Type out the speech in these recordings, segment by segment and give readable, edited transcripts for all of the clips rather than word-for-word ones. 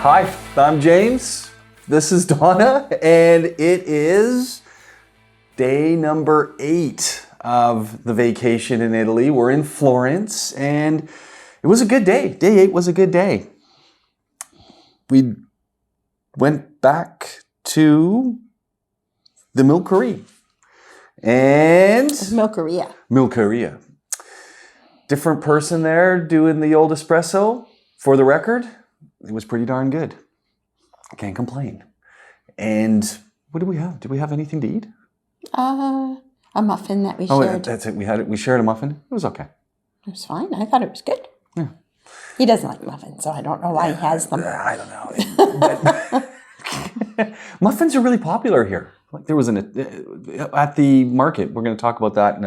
Hi, I'm James. This is Donna, and it is day number 8 of the vacation in Italy. We're in Florence, and it was a good day. Day 8 was a good day. We went back to the Milkeria. And Milkeria. Different person there doing the old espresso. For the record, it was pretty darn good. I can't complain. And what did we have? Did we have anything to eat? A muffin that we shared. Oh, that's it. We shared a muffin. It was okay. It was fine. I thought it was good. Yeah. He doesn't like muffins, so I don't know why he has them. I don't know. Muffins are really popular here. Like there was at the market. We're going to talk about that in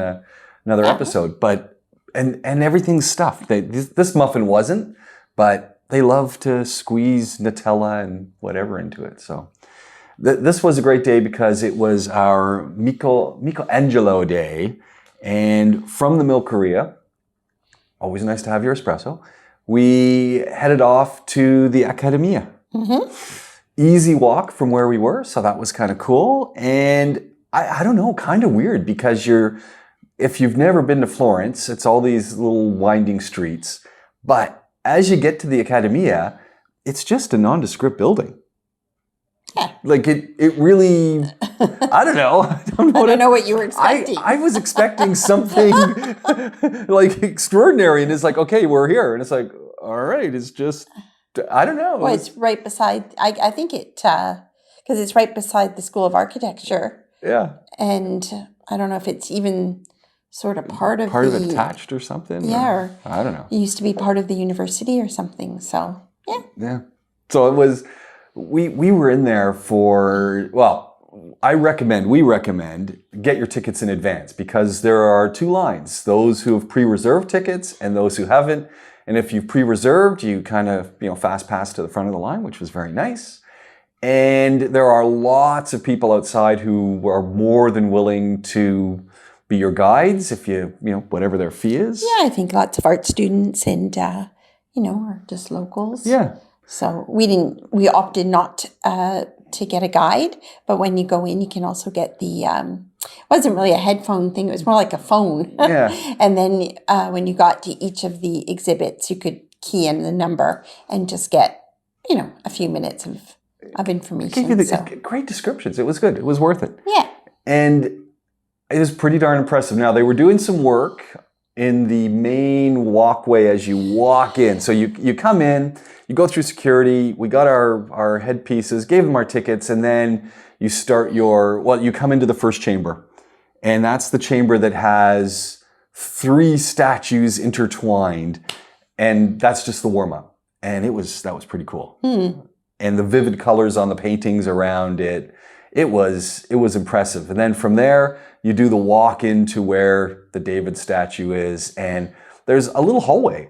another episode. But and everything's stuffed. This muffin wasn't, but they love to squeeze Nutella and whatever into it. So this was a great day because it was our Michelangelo day. And from the Milkeria, always nice to have your espresso, we headed off to the Accademia. Mm-hmm. Easy walk from where we were, so that was kind of cool. And I don't know, kind of weird because if you've never been to Florence, it's all these little winding streets. But as you get to the Accademia, it's just a nondescript building. Yeah. Like it really, I don't know. I don't know what you were expecting. I was expecting something like extraordinary. And it's like, okay, we're here. And it's like, all right, it's just, I don't know. Well, it's right beside, I think because it's right beside the School of Architecture. Yeah. And I don't know if it's even sort of part of it attached or something. Yeah. Or, I don't know. It used to be part of the university or something. So, yeah. Yeah. So it was, we were in there for, well, we recommend get your tickets in advance because there are 2 lines, those who have pre-reserved tickets and those who haven't. And if you've pre-reserved, you kind of, fast pass to the front of the line, which was very nice. And there are lots of people outside who are more than willing to be your guides if whatever their fee is. Yeah, I think lots of art students and, are just locals. Yeah. So we opted not to get a guide, but when you go in, you can also get the, it wasn't really a headphone thing, it was more like a phone. Yeah. And then when you got to each of the exhibits, you could key in the number and just get, a few minutes of information. It gave you great descriptions. It was good. It was worth it. Yeah. And it was pretty darn impressive. Now, they were doing some work in the main walkway as you walk in. So you come in, you go through security, we got our headpieces, gave them our tickets, and then you start you come into the first chamber. And that's the chamber that has 3 statues intertwined. And that's just the warm-up. And that was pretty cool. Mm. And the vivid colors on the paintings around it, it was impressive. And then from there, you do the walk into where the David statue is. And there's a little hallway.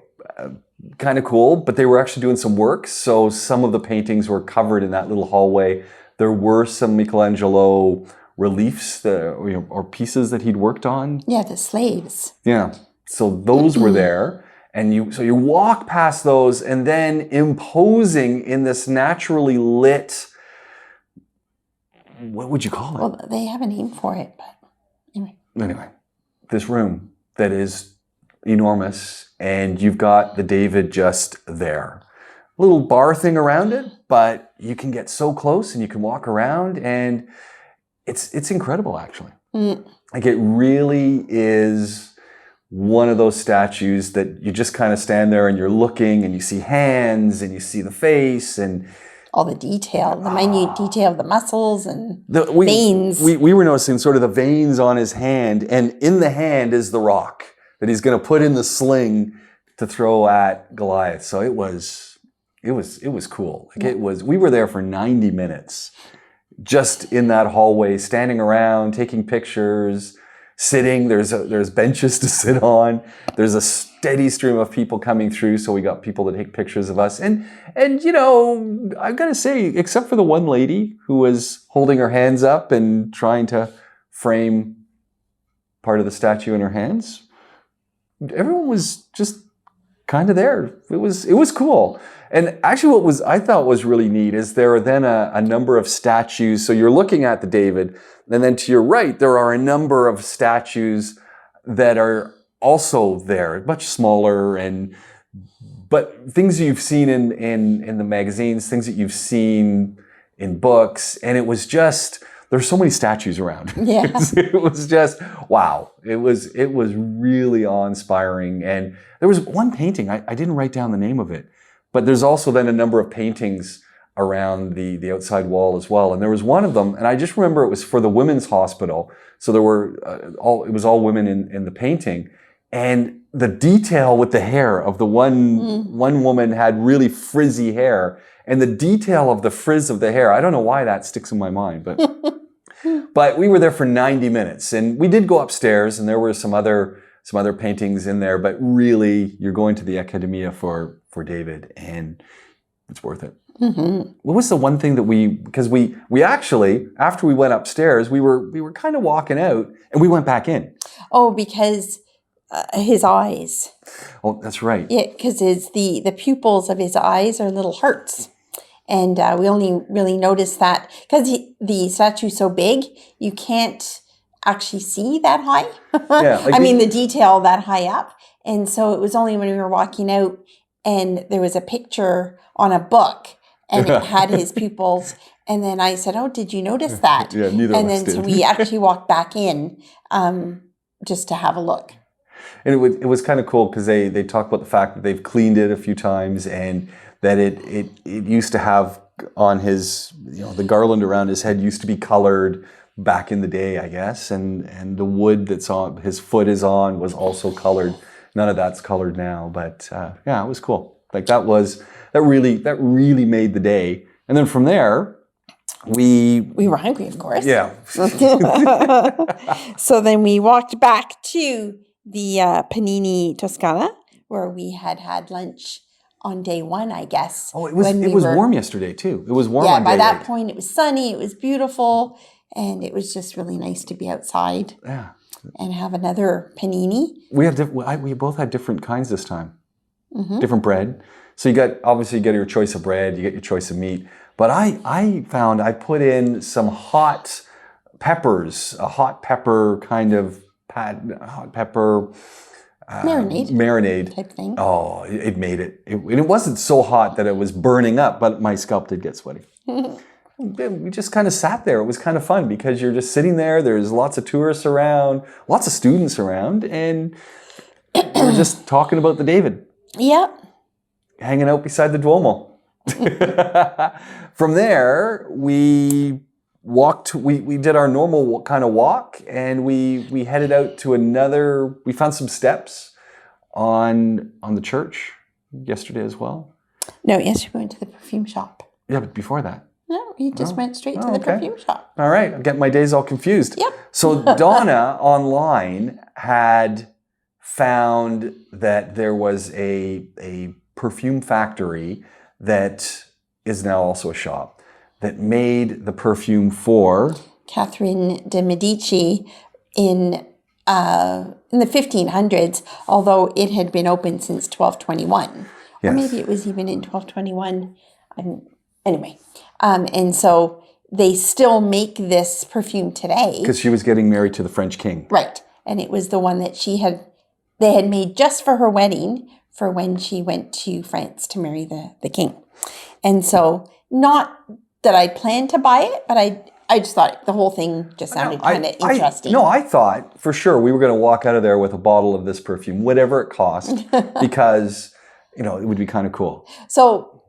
Kind of cool, but they were actually doing some work. So some of the paintings were covered in that little hallway. There were some Michelangelo reliefs or pieces that he'd worked on. Yeah, the slaves. Yeah. So those were there. And you walk past those and then imposing in this naturally lit, what would you call it? Well, they have a name for it, but anyway, this room that is enormous, and you've got the David just there. A little bar thing around it, but you can get so close and you can walk around, and it's incredible, actually. Mm. Like, it really is one of those statues that you just kind of stand there and you're looking and you see hands and you see the face and all the detail, the minute detail of the muscles and veins. We were noticing sort of the veins on his hand, and in the hand is the rock that he's going to put in the sling to throw at Goliath. So it was cool. Like we were there for 90 minutes, just in that hallway, standing around, taking pictures, sitting. There's benches to sit on. There's a steady stream of people coming through. So we got people to take pictures of us. And I've got to say, except for the one lady who was holding her hands up and trying to frame part of the statue in her hands, everyone was just kind of there. It was cool. And actually what I thought was really neat is there are then a number of statues. So you're looking at the David, and then to your right, there are a number of statues that are also there, much smaller, but things you've seen in the magazines, things that you've seen in books. And it was just, there's so many statues around. Yeah. It was just, wow. It was really awe-inspiring. And there was one painting, I didn't write down the name of it, but there's also then a number of paintings around the outside wall as well. And there was one of them, and I just remember it was for the women's hospital. So there were it was all women in the painting. And the detail with the hair of the one woman had really frizzy hair. And the detail of the frizz of the hair, I don't know why that sticks in my mind, but we were there for 90 minutes. And we did go upstairs, and there were some other paintings in there, but really you're going to the Academia for David, and it's worth it. Mm-hmm. What was the one thing that because we actually, after we went upstairs, we were kind of walking out, and we went back in. Oh, because his eyes. Oh, that's right. Yeah, because the pupils of his eyes are little hearts. And we only really noticed that because the statue's so big, you can't actually see that high. Yeah, like I mean, the detail that high up. And so it was only when we were walking out and there was a picture on a book and it had his pupils. And then I said, oh, did you notice that? Yeah, neither and of us then so did. we actually walked back in just to have a look. And it was kind of cool because they talk about the fact that they've cleaned it a few times, and that it used to have on his, the garland around his head used to be colored back in the day, I guess, and the wood that's on his foot is on was also colored. None of that's colored now, but yeah, it was cool. Like that really made the day. And then from there, we were hungry, of course. Yeah. So then we walked back to the Panini Toscana, where we had lunch on day one, I guess. Oh, it was warm yesterday too. It was warm. Yeah, on by day that 8. point it was sunny, it was beautiful, and it was just really nice to be outside. Yeah. And have another panini. We both had different kinds this time. Mm-hmm. Different bread. So you get your choice of bread, you get your choice of meat. But I found I put in some hot peppers, a hot pepper kind of hot pepper marinade type thing. Oh, it made it. It wasn't so hot that it was burning up, but my scalp did get sweaty. We just kind of sat there. It was kind of fun because you're just sitting there. There's lots of tourists around, lots of students around, and we're just talking about the David. Yep. Hanging out beside the Duomo. From there, we walked. We did our normal kind of walk, and we headed out to another. We found some steps on the church yesterday as well. No, yesterday we went to the perfume shop. Yeah, but before that. No, we just went straight to the perfume shop. All right, I'm getting my days all confused. Yep. So Donna online had found that there was a perfume factory that is now also a shop that made the perfume for Catherine de Medici in the 1500s, although it had been open since 1221. Yes. Or maybe it was even in 1221. Anyway, and so they still make this perfume today. Because she was getting married to the French king. Right. And it was the one that they had made just for her wedding for when she went to France to marry the king. And so not that I planned to buy it, but I just thought the whole thing just sounded kind of interesting. I thought for sure we were going to walk out of there with a bottle of this perfume, whatever it cost, because, it would be kind of cool.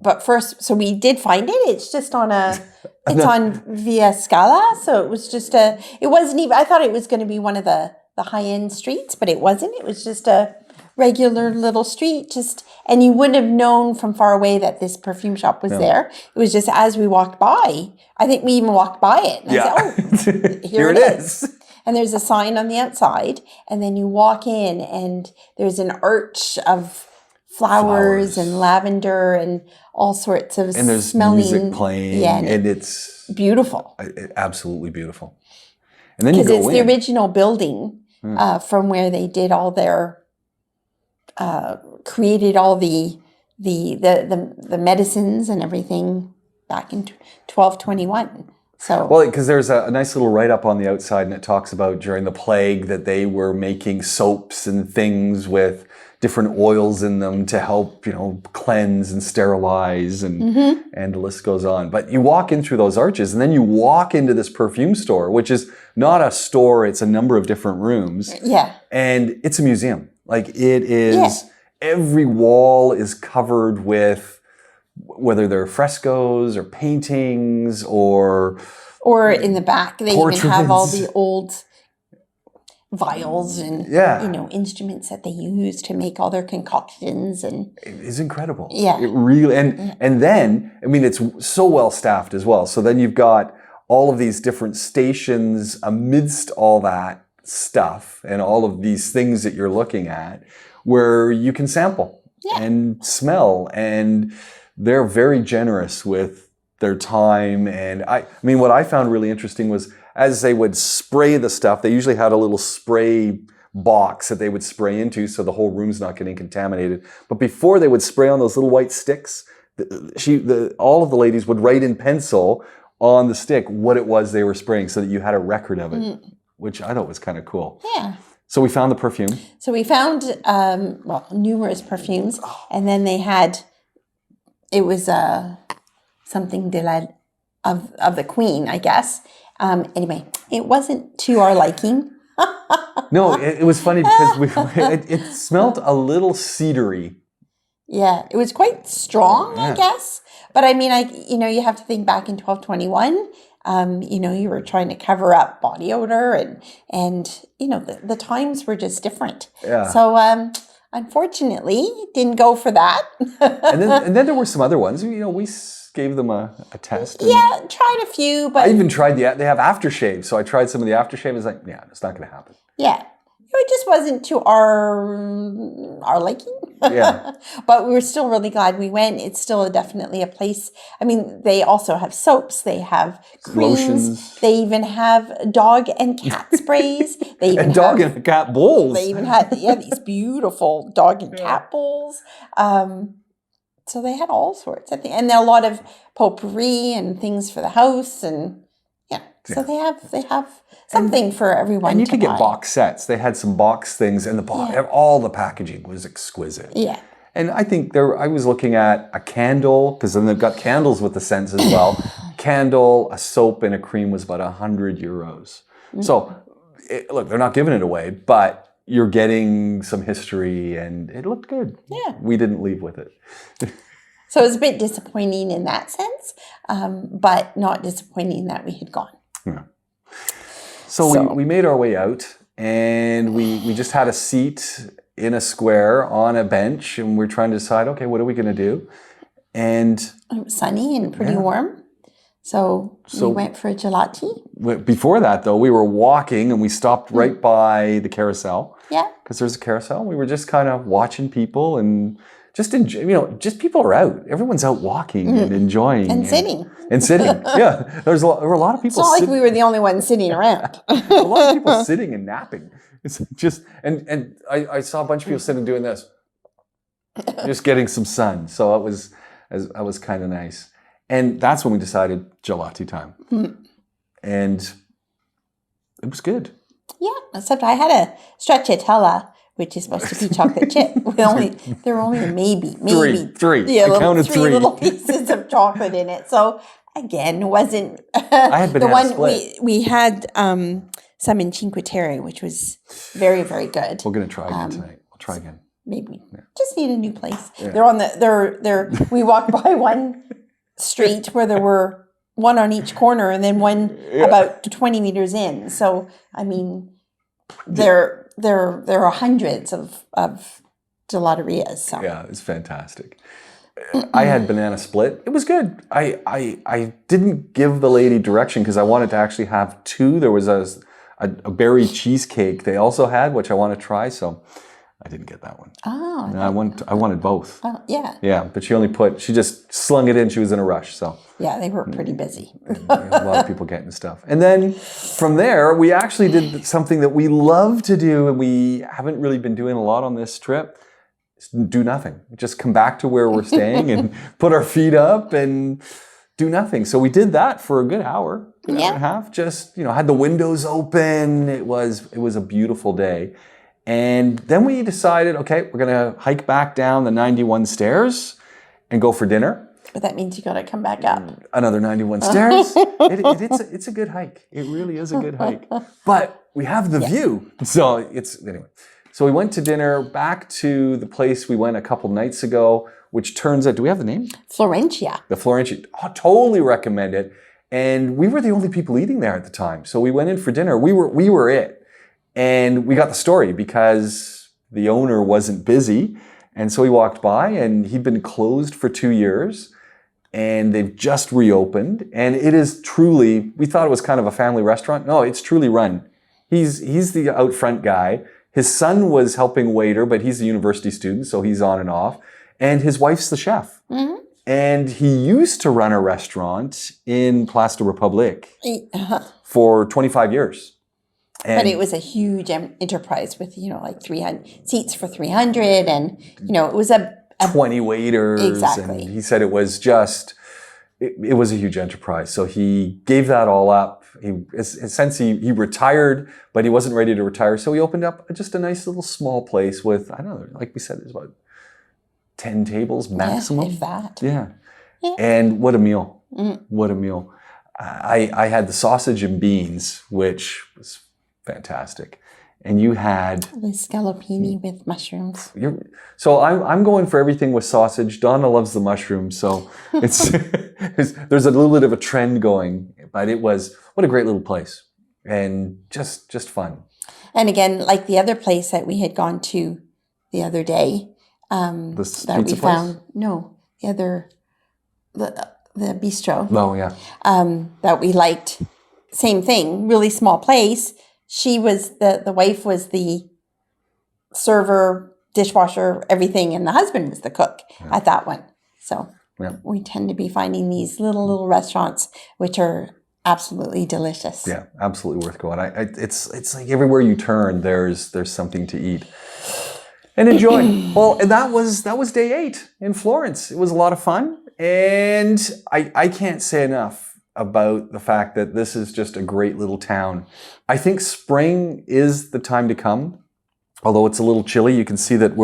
But first, we did find it. It's just on it's on Via Scala. So it was just it wasn't even, I thought it was going to be one of the high-end streets, but it wasn't. It was just a regular little street, and you wouldn't have known from far away that this perfume shop was there. It was just as we walked by. I think we even walked by it. And I said, oh, here it is. And there's a sign on the outside, and then you walk in, and there's an arch of flowers and lavender and all sorts of and there's smelling music playing, and it's beautiful. Absolutely beautiful. And then you go because it's the original building from where they did all their created all the medicines and everything back in 1221. So Well, because there's a nice little write-up on the outside, and it talks about during the plague that they were making soaps and things with different oils in them to help, cleanse and sterilize, and the list goes on. But you walk in through those arches, and then you walk into this perfume store, which is not a store, it's a number of different rooms. Yeah. And it's a museum. Like, it is, every wall is covered with, whether they're frescoes or paintings or in the back, they portraits. even have all the old vials and instruments that they use to make all their concoctions, and it is incredible. Yeah. It really, and then, I mean, it's so well staffed as well. So then you've got all of these different stations amidst all that stuff and all of these things that you're looking at where you can sample and smell, and they're very generous with their time. And I mean, what I found really interesting was as they would spray the stuff, they usually had a little spray box that they would spray into so the whole room's not getting contaminated. But before they would spray on those little white sticks, all of the ladies would write in pencil on the stick what it was they were spraying so that you had a record of it, which I thought was kind of cool. Yeah. So we found the perfume. So we found, numerous perfumes, and then they had, it was something of the Queen, I guess. Anyway, it wasn't to our liking. No, it was funny because it smelled a little cedary. Yeah, it was quite strong, I guess. But I mean, you have to think back in 1221. You were trying to cover up body odor, and the times were just different. Yeah. So unfortunately, didn't go for that. and then there were some other ones. We gave them a test. Yeah, tried a few, but I even tried they have aftershave, so I tried some of the aftershave. I was like, yeah, it's not going to happen. Yeah, it just wasn't to our liking. Yeah. But we were still really glad we went. It's still definitely a place. I mean, they also have soaps. They have creams. Lotions. They even have dog and cat sprays. They even and dog and cat bowls. They even had these beautiful dog and cat bowls. So they had all sorts, I think, and a lot of potpourri and things for the house, and so they have something for everyone. And you to could buy. get box sets. They had some box things, and all the packaging was exquisite. Yeah. And I think I was looking at a candle, because then they've got candles with the scents as well. Candle, a soap, and a cream was about €100. Mm-hmm. So, look, they're not giving it away, but you're getting some history, and it looked good. Yeah. We didn't leave with it. So it was a bit disappointing in that sense, but not disappointing that we had gone. Yeah. So we made our way out, and we just had a seat in a square on a bench, and we're trying to decide, okay, what are we going to do? And it was sunny and pretty warm. So we went for a gelati. Before that, though, we were walking, and we stopped right by the carousel. Yeah. Because there's a carousel. We were just kind of watching people and just enjoy, just people are out. Everyone's out walking and enjoying. And sitting. And sitting. Yeah. There were a lot of people It's not like we were the only ones sitting around. A lot of people sitting and napping. It's just, and I saw a bunch of people sitting doing this. Just getting some sun. So it was kind of nice. And that's when we decided gelati time. And it was good. Yeah, except I had a stracciatella, which is supposed to be chocolate chip. There were only maybe three. Yeah, I counted three little pieces of chocolate in it. So again, wasn't I had banana the one split. we had some in Cinque Terre, which was very, very good. We're gonna try again tonight. We'll try again. Maybe just need a new place. Yeah. They're we walked by one street where there were one on each corner, and then one about 20 meters in. So I mean, there are hundreds of gelaterias. So. Yeah, it's fantastic. I had banana split. It was good. I didn't give the lady direction because I wanted to actually have two. There was a berry cheesecake they also had, which I want to try. So I didn't get that one. Oh. No, I wanted both. Oh, yeah. Yeah, but she just slung it in. She was in a rush. So yeah, they were pretty busy. A lot of people getting stuff. And then from there, we actually did something that we love to do, and we haven't really been doing a lot on this trip. do nothing. Just come back to where we're staying and put our feet up and do nothing. So we did that for a good hour and a half. Just, had the windows open. It was a beautiful day. And then we decided, okay, we're going to hike back down the 91 stairs and go for dinner. But that means you got to come back up. Another 91 stairs. It's a good hike. It really is a good hike. But we have the view. So anyway. So we went to dinner back to the place we went a couple nights ago, which turns out, do we have the name? Florentia. The Florentia. Oh, totally recommend it. And we were the only people eating there at the time. So we went in for dinner. We were it. And we got the story because the owner wasn't busy. And so we walked by and he'd been closed for 2 years. And they've just reopened. And it is truly, we thought it was kind of a family restaurant. No, it's truly run. He's the out front guy. His son was helping waiter, but he's a university student, so he's on and off. And his wife's the chef. Mm-hmm. And he used to run a restaurant in Place de Republique for 25 years. And but it was a huge enterprise with, like 300 seats for 300. And, it was a 20 waiters. Exactly. And he said it was just, it was a huge enterprise. So he gave that all up. He retired, but he wasn't ready to retire. So he opened up just a nice little small place with, I don't know, like we said, there's about 10 tables maximum. Yeah, if that. Yeah. And what a meal. What a meal. I had the sausage and beans, which was fantastic. And you had the scallopini with mushrooms. So I'm going for everything with sausage. Donna loves the mushrooms, so there's a little bit of a trend going. But what a great little place, and just fun. And again, like the other place that we had gone to the other day, that we found. No, the bistro. Oh yeah. That we liked. Same thing. Really small place. She was the wife was the server, dishwasher, everything, and the husband was the cook at that one. So we tend to be finding these little restaurants which are absolutely delicious. Yeah, absolutely worth going. It's like everywhere you turn, there's something to eat and enjoy. Well, and that was day 8 in Florence. It was a lot of fun, and I can't say enough about the fact that this is just a great little town. I think spring is the time to come, although it's a little chilly. You can see that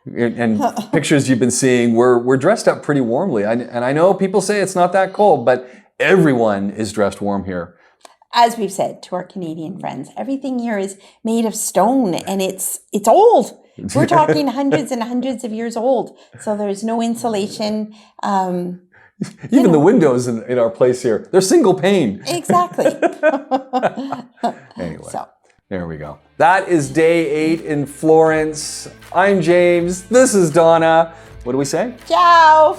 and pictures you've been seeing, we're dressed up pretty warmly. And I know people say it's not that cold, but everyone is dressed warm here. As we've said to our Canadian friends, everything here is made of stone and it's old. We're talking hundreds and hundreds of years old. So there's no insulation. Even the windows in our place here, they're single pane. Exactly. Anyway, there we go. That is day 8 in Florence. I'm James. This is Donna. What do we say? Ciao.